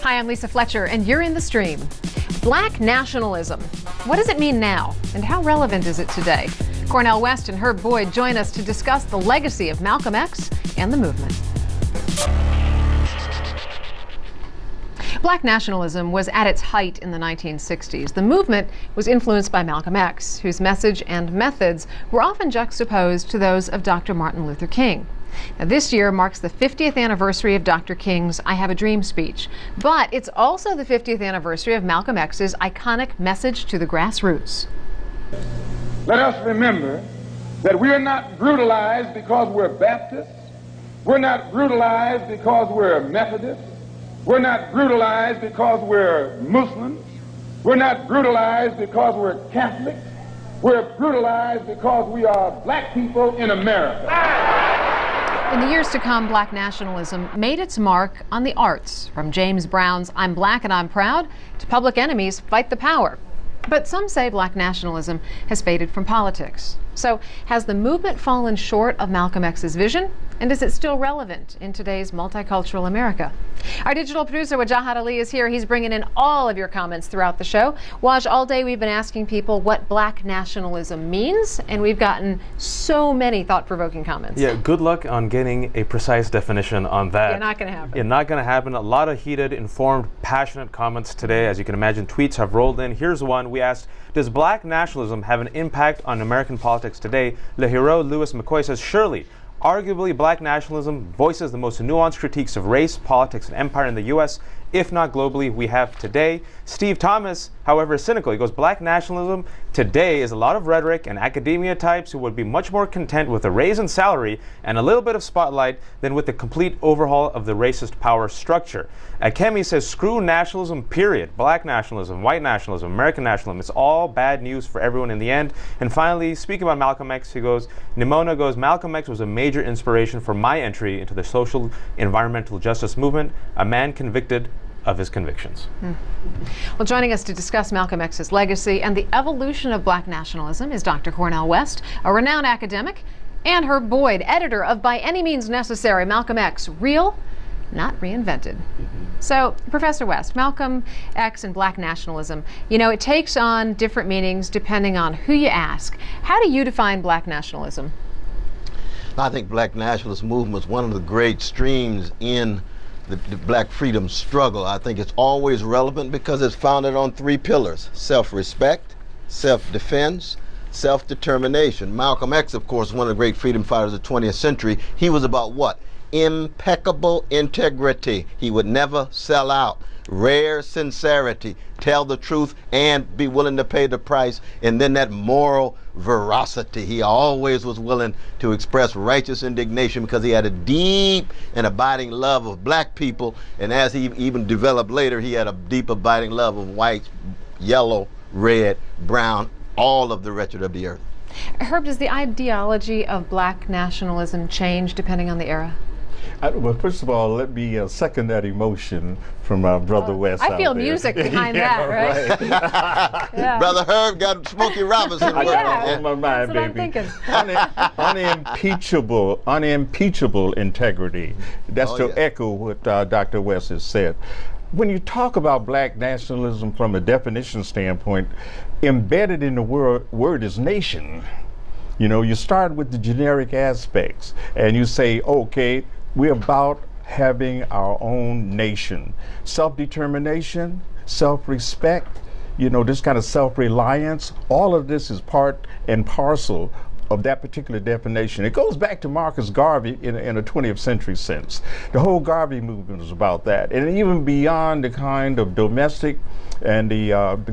Hi, I'm Lisa Fletcher, and you're in the stream. Black nationalism. What does it mean now, and how relevant is it today? Cornel West and Herb Boyd join us to discuss the legacy of Malcolm X and the movement. Black nationalism was at its height in the 1960s. The movement was influenced by Malcolm X, whose message and methods were often juxtaposed to those of Dr. Martin Luther King. Now, this year marks the 50th anniversary of Dr. King's I Have a Dream speech, but it's also the 50th anniversary of Malcolm X's iconic message to the grassroots. Let us remember that we are not brutalized because we're Baptists. We're not brutalized because we're Methodists. We're not brutalized because we're Muslims. We're not brutalized because we're Catholics. We're brutalized because we are black people in America. In the years to come, black nationalism made its mark on the arts, from James Brown's I'm Black and I'm Proud to Public Enemy's Fight the Power. But some say black nationalism has faded from politics. So has the movement fallen short of Malcolm X's vision? And is it still relevant in today's multicultural America? Our digital producer, Wajahat Ali, is here. He's bringing in all of your comments throughout the show. Waj, all day we've been asking people what black nationalism means, and we've gotten so many thought-provoking comments. Yeah, good luck on getting a precise definition on that. Yeah, not going to happen. Yeah, not going to happen. A lot of heated, informed, passionate comments today. As you can imagine, tweets have rolled in. Here's one. We asked, does black nationalism have an impact on American politics today? Le Hero Lewis McCoy says, surely. Arguably, black nationalism voices the most nuanced critiques of race, politics, and empire in the U.S., if not globally, we have today. Steve Thomas, however, is cynical. He goes, black nationalism today is a lot of rhetoric and academia types who would be much more content with a raise in salary and a little bit of spotlight than with the complete overhaul of the racist power structure. Akemi says, screw nationalism, period. Black nationalism, white nationalism, American nationalism. It's all bad news for everyone in the end. And finally, speaking about Malcolm X, he goes, Nimona goes, Malcolm X was a major inspiration for my entry into the social environmental justice movement, a man convicted of his convictions. Well, joining us to discuss Malcolm X's legacy and the evolution of black nationalism is Dr. Cornel West, a renowned academic, and Herb Boyd, editor of By Any Means Necessary, Malcolm X, Real, Not Reinvented. So, Professor West, Malcolm X and black nationalism, you know, it takes on different meanings depending on who you ask. How do you define black nationalism? I think black nationalist movement is one of the great streams in the black freedom struggle. I think it's always relevant because it's founded on three pillars: self-respect, self-defense, self-determination. Malcolm X, of course, one of the great freedom fighters of the 20th century. He was about what? Impeccable integrity. He would never sell out. Rare sincerity, tell the truth and be willing to pay the price. And then that moral veracity. He always was willing to express righteous indignation because he had a deep and abiding love of black people. And as he even developed later, he had a deep abiding love of white, yellow, red, brown, all of the wretched of the earth. Herb, does the ideology of black nationalism change depending on the era? Well, first of all, let me second that emotion from our brother West. I feel music behind that, right? Yeah. Brother Herb got Smokey Robinson working on my mind, that's baby. What I'm thinking. Unimpeachable integrity. That's to yeah. echo what Dr. West has said. When you talk about black nationalism from a definition standpoint, embedded in the word is nation. You know, you start with the generic aspects and you say, okay, we're about having our own nation. Self-determination, self-respect, you know, this kind of self-reliance, all of this is part and parcel of that particular definition. It goes back to Marcus Garvey in a 20th century sense. The whole Garvey movement was about that. And even beyond the kind of domestic and the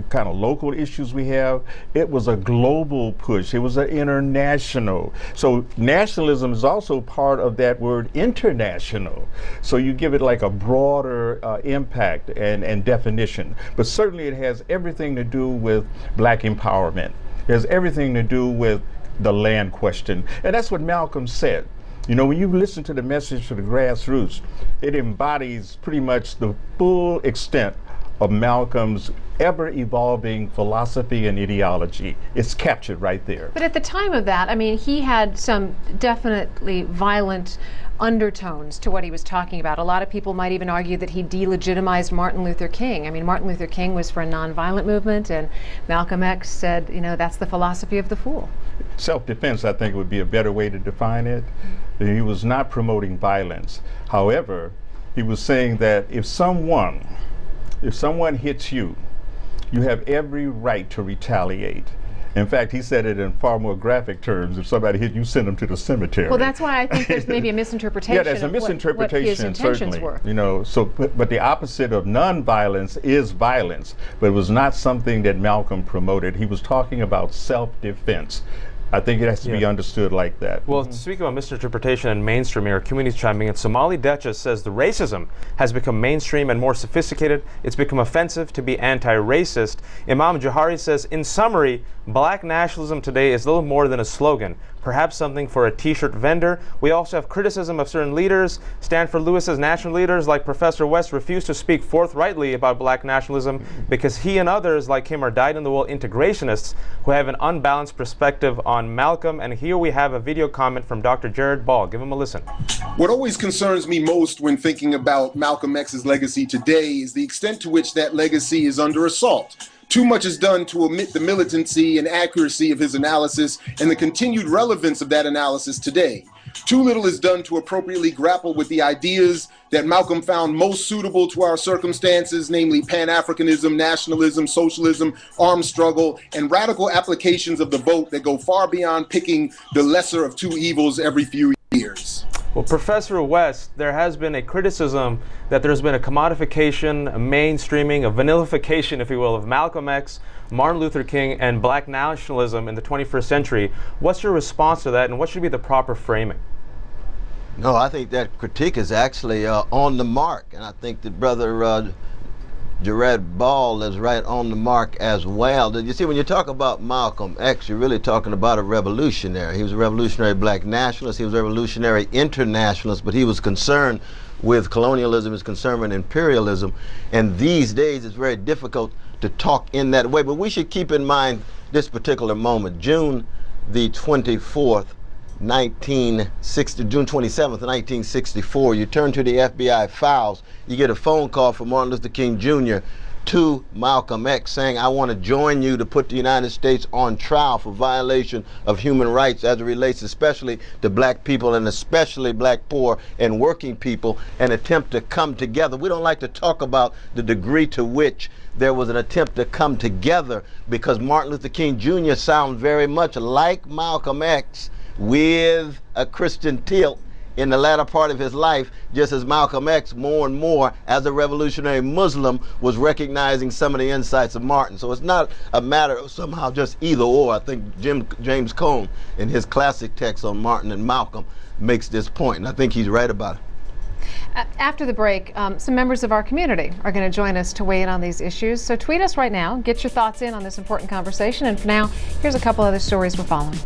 kind of local issues we have, it was a global push. It was an international. So nationalism is also part of that word international. So you give it like a broader impact and definition. But certainly it has everything to do with black empowerment. It has everything to do with the land question. And that's what Malcolm said. You know, when you listen to the message to the grassroots, it embodies pretty much the full extent of Malcolm's ever-evolving philosophy and ideology. It's captured right there. But at the time of that, I mean, he had some definitely violent undertones to what he was talking about. A lot of people might even argue that he delegitimized Martin Luther King. I mean, Martin Luther King was for a nonviolent movement, and Malcolm X said, you know, that's the philosophy of the fool. Self-defense, I think, would be a better way to define it. He was not promoting violence. However, he was saying that if someone hits you, you have every right to retaliate. In fact, he said it in far more graphic terms. If somebody hit you, send them to the cemetery. Well, that's why I think there's maybe a misinterpretation. Yeah, there's a misinterpretation, what his intentions certainly. were. You know, so but the opposite of nonviolence is violence. But it was not something that Malcolm promoted. He was talking about self-defense. I think it has to be understood like that. Well, speaking about misinterpretation and mainstreaming, our community's chiming in. Somali Duchess says the racism has become mainstream and more sophisticated. It's become offensive to be anti-racist. Imam Johari says, in summary, black nationalism today is little more than a slogan, perhaps something for a t-shirt vendor. We also have criticism of certain leaders. Stanford Lewis's national leaders like Professor West refuse to speak forthrightly about black nationalism because he and others like him are dyed-in-the-wool integrationists who have an unbalanced perspective on Malcolm. And here we have a video comment from Dr. Jared Ball. Give him a listen. What always concerns me most when thinking about Malcolm X's legacy today is the extent to which that legacy is under assault. Too much is done to omit the militancy and accuracy of his analysis and the continued relevance of that analysis today. Too little is done to appropriately grapple with the ideas that Malcolm found most suitable to our circumstances, namely Pan-Africanism, nationalism, socialism, armed struggle, and radical applications of the vote that go far beyond picking the lesser of two evils every few years. Well, Professor West, there has been a criticism that there's been a commodification, a mainstreaming, a vanillification, if you will, of Malcolm X, Martin Luther King, and black nationalism in the 21st century. What's your response to that, and what should be the proper framing? No, I think that critique is actually on the mark, and I think that Brother Jared Ball is right on the mark as well. You see, when you talk about Malcolm X, you're really talking about a revolutionary. He was a revolutionary black nationalist. He was a revolutionary internationalist, but he was concerned with colonialism, he was concerned with imperialism. And these days, it's very difficult to talk in that way. But we should keep in mind this particular moment, June the 24th, June 27th, 1964, you turn to the FBI files, you get a phone call from Martin Luther King Jr. to Malcolm X saying, I want to join you to put the United States on trial for violation of human rights as it relates especially to black people and especially black poor and working people, and attempt to come together. We don't like to talk about the degree to which there was an attempt to come together because Martin Luther King Jr. sounds very much like Malcolm X with a Christian tilt in the latter part of his life, just as Malcolm X more and more as a revolutionary Muslim was recognizing some of the insights of Martin. So it's not a matter of somehow just either or. I think James Cone in his classic text on Martin and Malcolm makes this point, and I think he's right about it. After the break, some members of our community are going to join us to weigh in on these issues. So tweet us right now, get your thoughts in on this important conversation. And for now, here's a couple other stories we're following.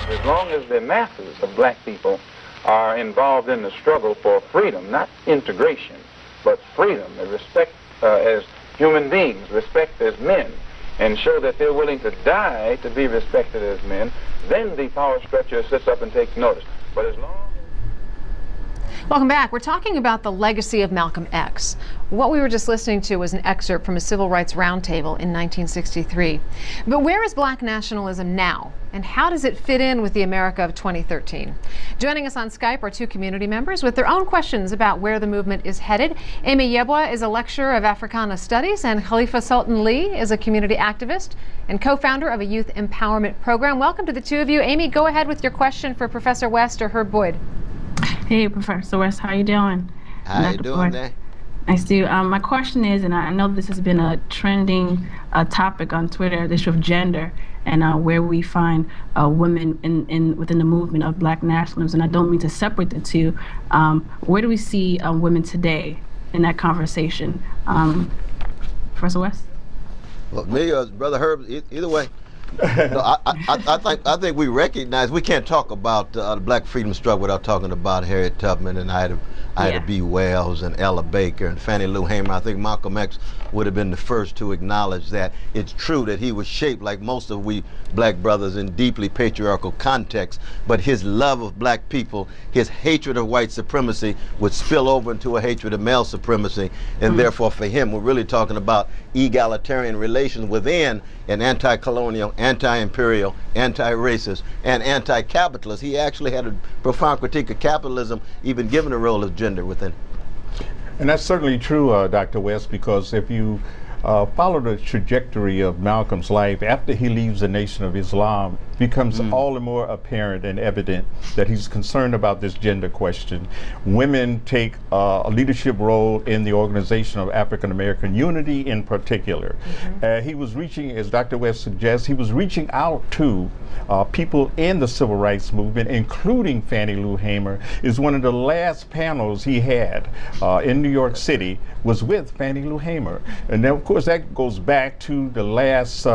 As long as the masses of black people are involved in the struggle for freedom, not integration, but freedom and respect as human beings, respect as men, and show that they're willing to die to be respected as men, then the power structure sits up and takes notice. But as long Welcome back. We're talking about the legacy of Malcolm X. What we were just listening to was an excerpt from a civil rights roundtable in 1963. But where is black nationalism now? And how does it fit in with the America of 2013? Joining us on Skype are two community members with their own questions about where the movement is headed. Amy Yebwa is a lecturer of Africana Studies, and Khalifa Sultan Lee is a community activist and co-founder of a youth empowerment program. Welcome to the two of you. Amy, go ahead with your question for Professor West or Herb Boyd. Hey, Professor West, how you doing? How you doing there? Nice to. My question is, and I know this has been a trending topic on Twitter, the issue of gender and where we find women within the movement of black nationalism. And I don't mean to separate the two. Where do we see women today in that conversation? Professor West? Well, me or Brother Herb, either way. No, I think we recognize we can't talk about the Black freedom struggle without talking about Harriet Tubman and Ida B. Wells and Ella Baker and Fannie Lou Hamer. I think Malcolm X would have been the first to acknowledge that it's true that he was shaped, like most of we black brothers, in deeply patriarchal contexts, but his love of black people, his hatred of white supremacy would spill over into a hatred of male supremacy, and therefore for him we're really talking about egalitarian relations within an anti-colonial, anti-imperial, anti-racist, and anti-capitalist. He actually had a profound critique of capitalism, even given the role of gender within. And that's certainly true, Dr. West, because if you follow the trajectory of Malcolm's life after he leaves the Nation of Islam, it becomes all the more apparent and evident that he's concerned about this gender question. Women take a leadership role in the organization of African American unity in particular. He was reaching, as Dr. West suggests, he was reaching out to people in the civil rights movement, including Fannie Lou Hamer. Is one of the last panels he had in New York City was with Fannie Lou Hamer. And then, of course, that goes back to the last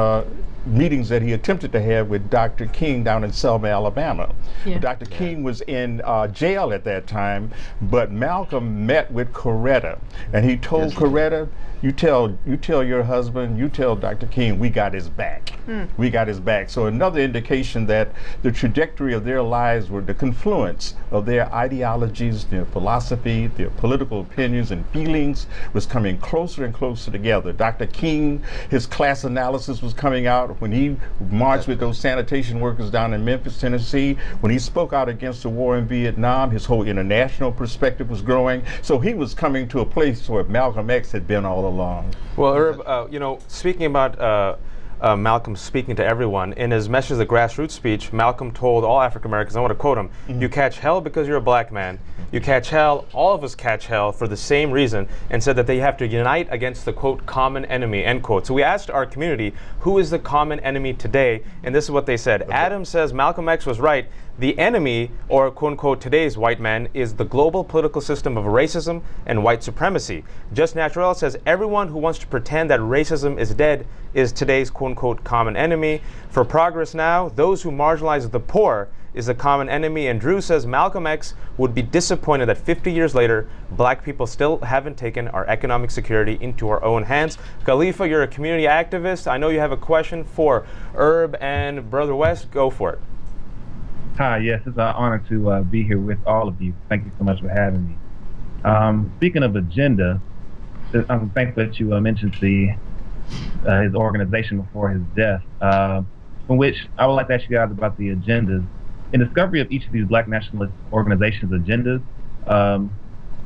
meetings that he attempted to have with Dr. King down in Selma, Alabama. Dr. King was in jail at that time, but Malcolm met with Coretta, and he told Coretta, you tell your husband, you tell Dr. King, we got his back. We got his back. So another indication that the trajectory of their lives were the confluence of their ideologies, their philosophy, their political opinions and feelings was coming closer and closer together. Dr. King, his class analysis was coming out when he marched with those sanitation workers down in Memphis, Tennessee. When he spoke out against the war in Vietnam, his whole international perspective was growing. So he was coming to a place where Malcolm X had been all along. Well, Herb, you know, speaking about Malcolm speaking to everyone, in his Message the Grassroots speech, Malcolm told all African Americans, I want to quote him, you catch hell because you're a black man. You catch hell, all of us catch hell for the same reason, and said that they have to unite against the, quote, common enemy, end quote. So we asked our community, who is the common enemy today? And this is what they said. Adam says Malcolm X was right. The enemy, or quote unquote today's white man, is the global political system of racism and white supremacy. Just Naturel says everyone who wants to pretend that racism is dead is today's quote unquote common enemy. For Progress Now, those who marginalize the poor is the common enemy. And Drew says Malcolm X would be disappointed that 50 years later, black people still haven't taken our economic security into our own hands. Khalifa, you're a community activist. I know you have a question for Herb and Brother West. Go for it. Hi, yes, it's an honor to be here with all of you. Thank you so much for having me. Speaking of agenda, I'm thankful that you mentioned his organization before his death, from which I would like to ask you guys about the agendas. In discovery of each of these black nationalist organizations' agendas,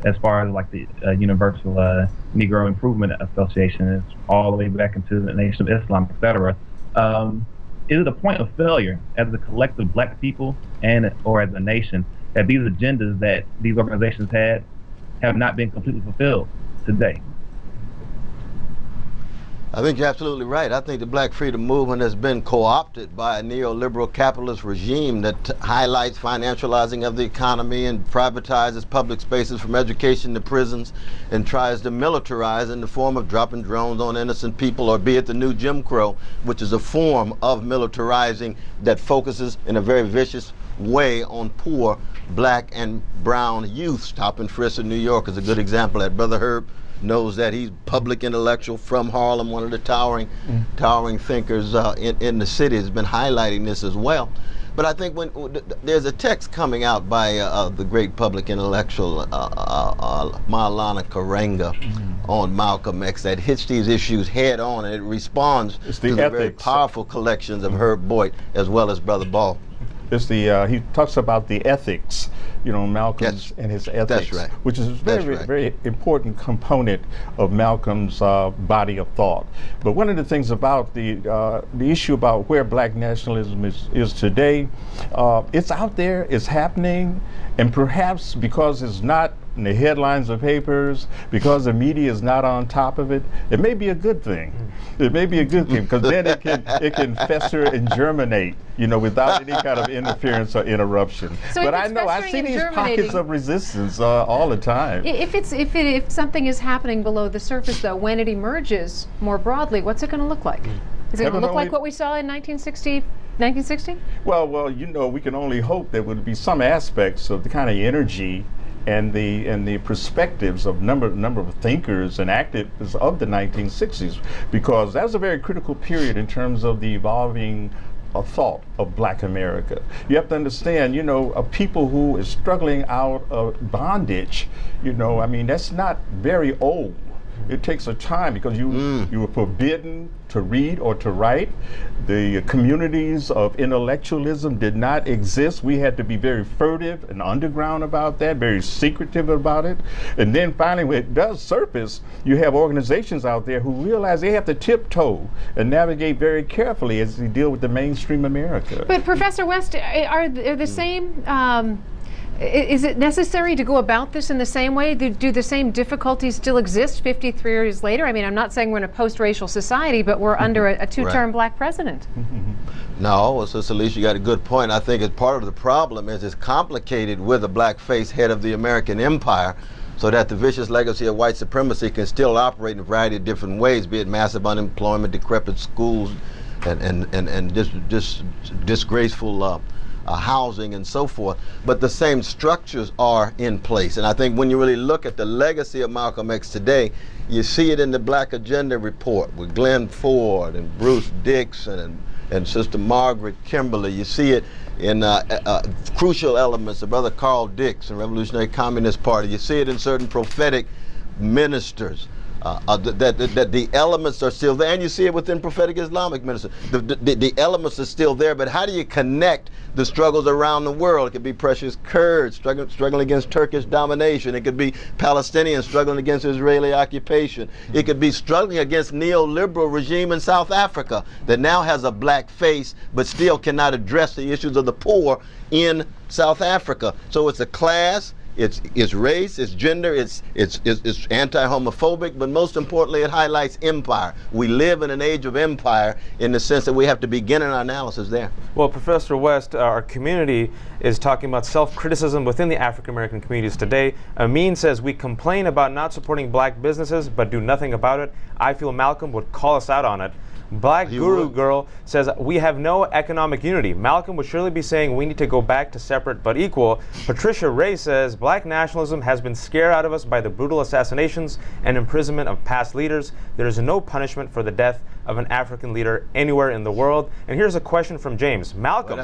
as far as like the Universal Negro Improvement Association, all the way back into the Nation of Islam, etc., is it a point of failure as a collective black people or as a nation that these agendas that these organizations had have not been completely fulfilled today? I think you're absolutely right. I think the black freedom movement has been co-opted by a neoliberal capitalist regime that highlights financializing of the economy and privatizes public spaces from education to prisons and tries to militarize in the form of dropping drones on innocent people, or be it the new Jim Crow, which is a form of militarizing that focuses in a very vicious way on poor black and brown youth. Stop and Frisk in New York is a good example. That Brother Herb knows that. He's public intellectual from Harlem, one of the towering thinkers in the city, has been highlighting this as well. But I think when there's a text coming out by the great public intellectual Maulana Karenga on Malcolm X that hits these issues head on, and it responds to the very powerful collections of Herb Boyd as well as Brother Ball. It's the he talks about the ethics, Malcolm's and his ethics, which is a very important component of Malcolm's body of thought. But one of the things about the issue about where black nationalism is today, it's out there, it's happening, and perhaps because it's not in the headlines of papers, because the media is not on top of it, it may be a good thing. It may be a good thing, because then it can fester and germinate, without any kind of interference or interruption. So but I see these pockets of resistance all the time. If something is happening below the surface, though, when it emerges more broadly, what's it going to look like? Is it going to look like what we saw in 1960? Well, you know, we can only hope there would be some aspects of the kind of energy and the perspectives of number of thinkers and activists of the 1960s, because that was a very critical period in terms of the evolving thought of Black America. You have to understand, you know, a people who is struggling out of bondage, you know, I mean, that's not very old. It takes a time because you were forbidden to read or to write. The communities of intellectualism did not exist. We had to be very furtive and underground about that, very secretive about it. And then finally, when it does surface, you have organizations out there who realize they have to tiptoe and navigate very carefully as they deal with the mainstream America. But Professor West, are the same is it necessary to go about this in the same way? Do the same difficulties still exist 53 years later? I mean, I'm not saying we're in a post-racial society, but we're under a two-term Black president. No, Sister Alicia, you got a good point. I think it's part of the problem is it's complicated with a black-faced head of the American empire, so that the vicious legacy of white supremacy can still operate in a variety of different ways, be it massive unemployment, decrepit schools, and just disgraceful housing and so forth, but the same structures are in place. And I think when you really look at the legacy of Malcolm X today, you see it in the Black Agenda report with Glenn Ford and Bruce Dixon and Sister Margaret Kimberly. You see it in crucial elements of Brother Carl Dix and Revolutionary Communist Party. You see it in certain prophetic ministers. That the elements are still there, and you see it within prophetic Islamic ministers. The elements are still there, but how do you connect the struggles around the world? It could be precious Kurds struggling against Turkish domination. It could be Palestinians struggling against Israeli occupation. It could be struggling against neoliberal regime in South Africa that now has a black face, but still cannot address the issues of the poor in South Africa. So it's a class. It's race, it's gender, it's anti-homophobic, but most importantly, it highlights empire. We live in an age of empire in the sense that we have to begin our analysis there. Well, Professor West, our community is talking about self-criticism within the African-American communities today. Amin says, we complain about not supporting black businesses, but do nothing about it. I feel Malcolm would call us out on it. Black Guru Girl says, we have no economic unity. Malcolm would surely be saying we need to go back to separate but equal. Patricia Ray says, black nationalism has been scared out of us by the brutal assassinations and imprisonment of past leaders. There is no punishment for the death of an African leader anywhere in the world. And here's a question from James. Malcolm.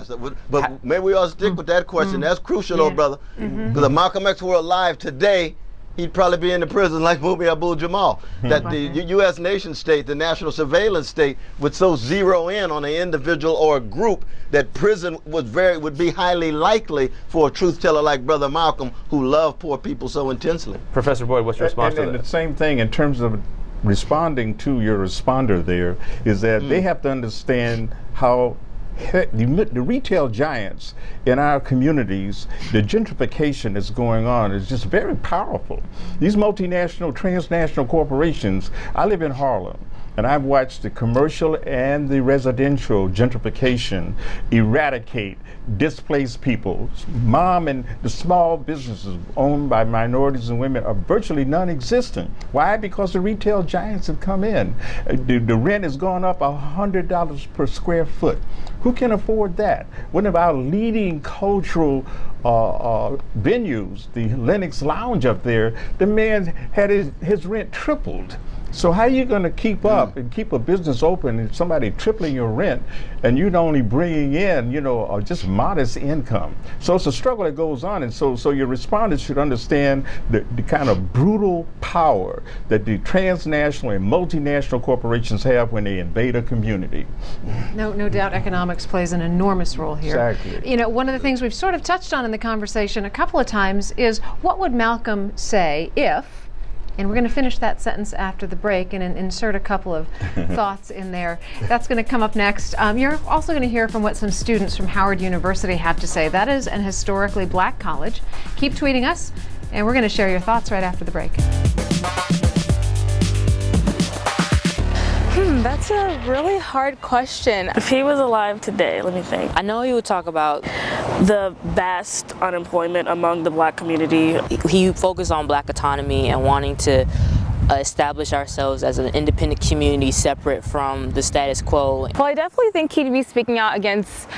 But maybe we ought to stick with that question. That's crucial, old brother. Because if Malcolm X were alive today, he'd probably be in the prison like Mubi Abu-Jamal. That the U.S. nation state, the national surveillance state, would so zero in on an individual or a group that prison would be highly likely for a truth teller like Brother Malcolm, who loved poor people so intensely. Professor Boyd, what's your response to that? And the same thing in terms of responding to your responder there is that they have to understand how the retail giants in our communities, the gentrification that's going on is just very powerful. These multinational, transnational corporations, I live in Harlem, and I've watched the commercial and the residential gentrification eradicate displaced people. Mom and the small businesses owned by minorities and women are virtually non-existent. Why? Because the retail giants have come in. The rent has gone up $100 per square foot. Who can afford that? One of our leading cultural venues, the Lenox Lounge up there, the man had his rent tripled. So how are you going to keep up and keep a business open and somebody tripling your rent and you're only bringing in, you know, just modest income? So it's a struggle that goes on, and so your respondents should understand the kind of brutal power that the transnational and multinational corporations have when they invade a community. No doubt economics plays an enormous role here. Exactly. You know, one of the things we've sort of touched on in the conversation a couple of times is what would Malcolm say if, and we're going to finish that sentence after the break and insert a couple of thoughts in there. That's going to come up next. You're also going to hear from what some students from Howard University have to say. That is an historically black college. Keep tweeting us, and we're going to share your thoughts right after the break. That's a really hard question. If he was alive today, let me think. I know he would talk about the vast unemployment among the black community. He focused on black autonomy and wanting to establish ourselves as an independent community separate from the status quo. Well, I definitely think he'd be speaking out against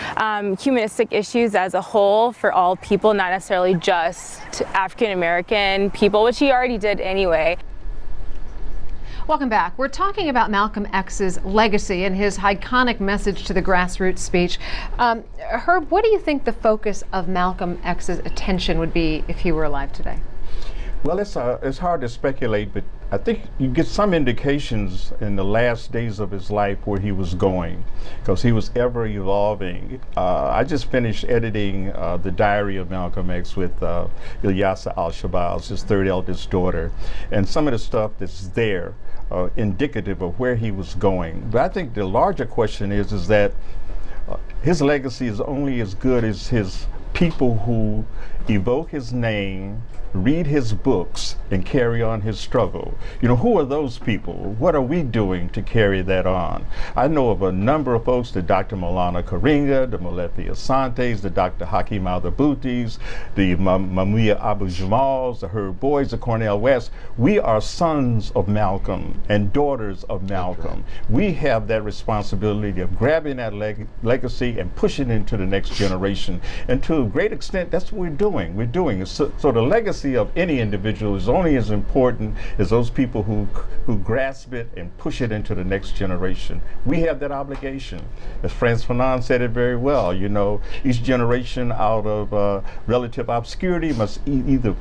humanistic issues as a whole for all people, not necessarily just African American people, which he already did anyway. Welcome back. We're talking about Malcolm X's legacy and his iconic message to the grassroots speech. Herb, what do you think the focus of Malcolm X's attention would be if he were alive today? Well, it's hard to speculate, but I think you get some indications in the last days of his life where he was going, because he was ever evolving. I just finished editing the diary of Malcolm X with Ilyasa Al-Shabazz, his third eldest daughter, and some of the stuff that's there indicative of where he was going. But I think the larger question is that his legacy is only as good as his people who evoke his name, read his books, and carry on his struggle. You know, who are those people? What are we doing to carry that on? I know of a number of folks, the Dr. Maulana Karinga, the Molefi Asantes, the Dr. Hakim Al-Dabutis, the Mamuya Abu Jamals, the Herb Boys, the Cornel West. We are sons of Malcolm and daughters of Malcolm. We have that responsibility of grabbing that legacy and pushing it into the next generation. And to a great extent, that's what we're doing. So the legacy of any individual is only as important as those people who grasp it and push it into the next generation. We have that obligation. As Frantz Fanon said it very well, you know, each generation out of relative obscurity must either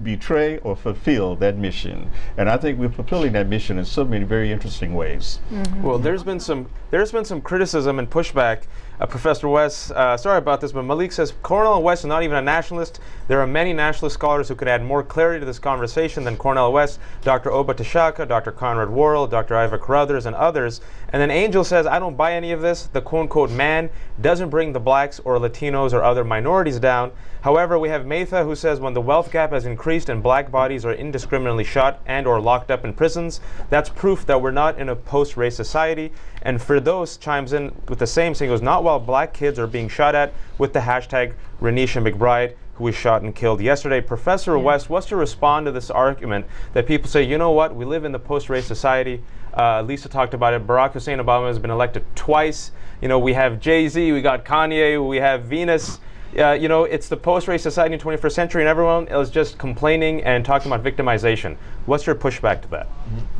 betray or fulfill that mission. And I think we're fulfilling that mission in so many very interesting ways. Mm-hmm. Well, there's been some criticism and pushback. Professor West, sorry about this, but Malik says Cornel West is not even a nationalist. There are many nationalist scholars who could add more clarity to this conversation than Cornel West, Dr. Oba Tashaka, Dr. Conrad Worrell, Dr. Iva Carruthers, and others. And then Angel says, I don't buy any of this. The quote-unquote man doesn't bring the blacks or Latinos or other minorities down. However, we have Metha who says when the wealth gap has increased and black bodies are indiscriminately shot and or locked up in prisons, that's proof that we're not in a post-race society. And Firdos chimes in with the same, saying, goes, not while black kids are being shot at, with the hashtag Renisha McBride, who was shot and killed yesterday. Professor West, what's to respond to this argument that people say, you know what, we live in the post-race society. Lisa talked about it. Barack Hussein Obama has been elected twice. You know, we have Jay-Z, we got Kanye, we have Venus. You know, it's the post-race society in the 21st century, and everyone is just complaining and talking about victimization. What's your pushback to that?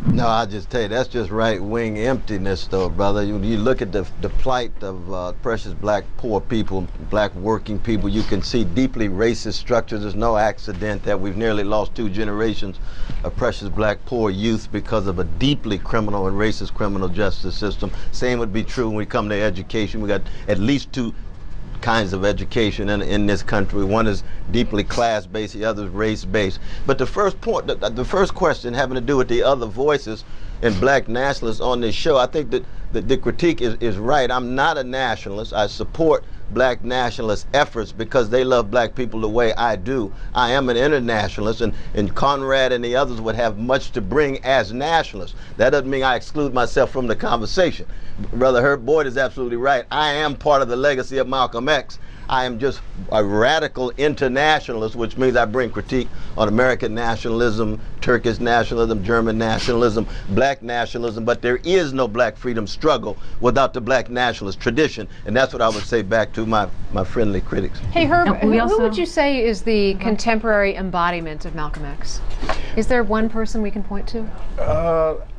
No, I'll just tell you, that's just right-wing emptiness, though, brother. You look at the plight of precious black poor people, black working people, you can see deeply racist structures. There's no accident that we've nearly lost 2 generations of precious black poor youth because of a deeply criminal and racist criminal justice system. Same would be true when we come to education. We got at least 2 kinds of education in this country. One is deeply class-based, the other is race-based. But the first point, the first question having to do with the other voices and black nationalists on this show, I think that the critique is right. I'm not a nationalist. I support black nationalist efforts because they love black people the way I do. I am an internationalist, and Conrad and the others would have much to bring as nationalists. That doesn't mean I exclude myself from the conversation. Brother Herb Boyd is absolutely right. I am part of the legacy of Malcolm X. I am just a radical internationalist, which means I bring critique on American nationalism, Turkish nationalism, German nationalism, black nationalism, but there is no black freedom struggle without the black nationalist tradition, and that's what I would say back to my friendly critics. Hey Herb, who would you say is the contemporary embodiment of Malcolm X? Is there one person we can point to?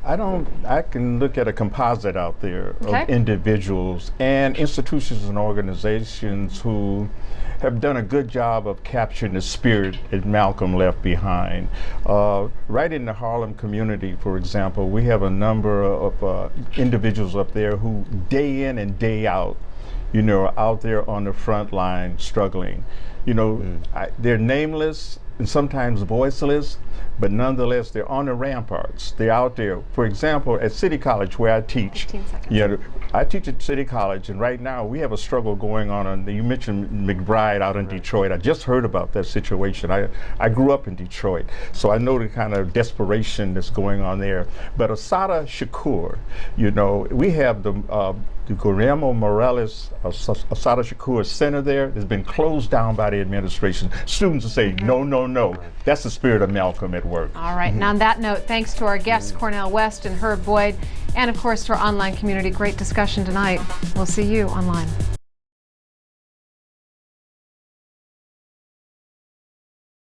I can look at a composite out there of individuals and institutions and organizations who have done a good job of capturing the spirit that Malcolm left behind. Right in the Harlem community, for example, we have a number of individuals up there who day in and day out, you know, are out there on the front line struggling. You know, they're nameless and sometimes voiceless, but nonetheless, they're on the ramparts. They're out there. For example, at City College, where I teach, I teach at City College, and right now we have a struggle going on. You mentioned McBride out in Detroit. I just heard about that situation. I grew up in Detroit, so I know the kind of desperation that's going on there. But Assata Shakur, you know, we have the The Guillermo Morales Asada Shakur Center there has been closed down by the administration. Students are saying, no, no, no. That's the spirit of Malcolm at work. All right, and on that note, thanks to our guests, Cornel West and Herb Boyd, and of course to our online community. Great discussion tonight. We'll see you online.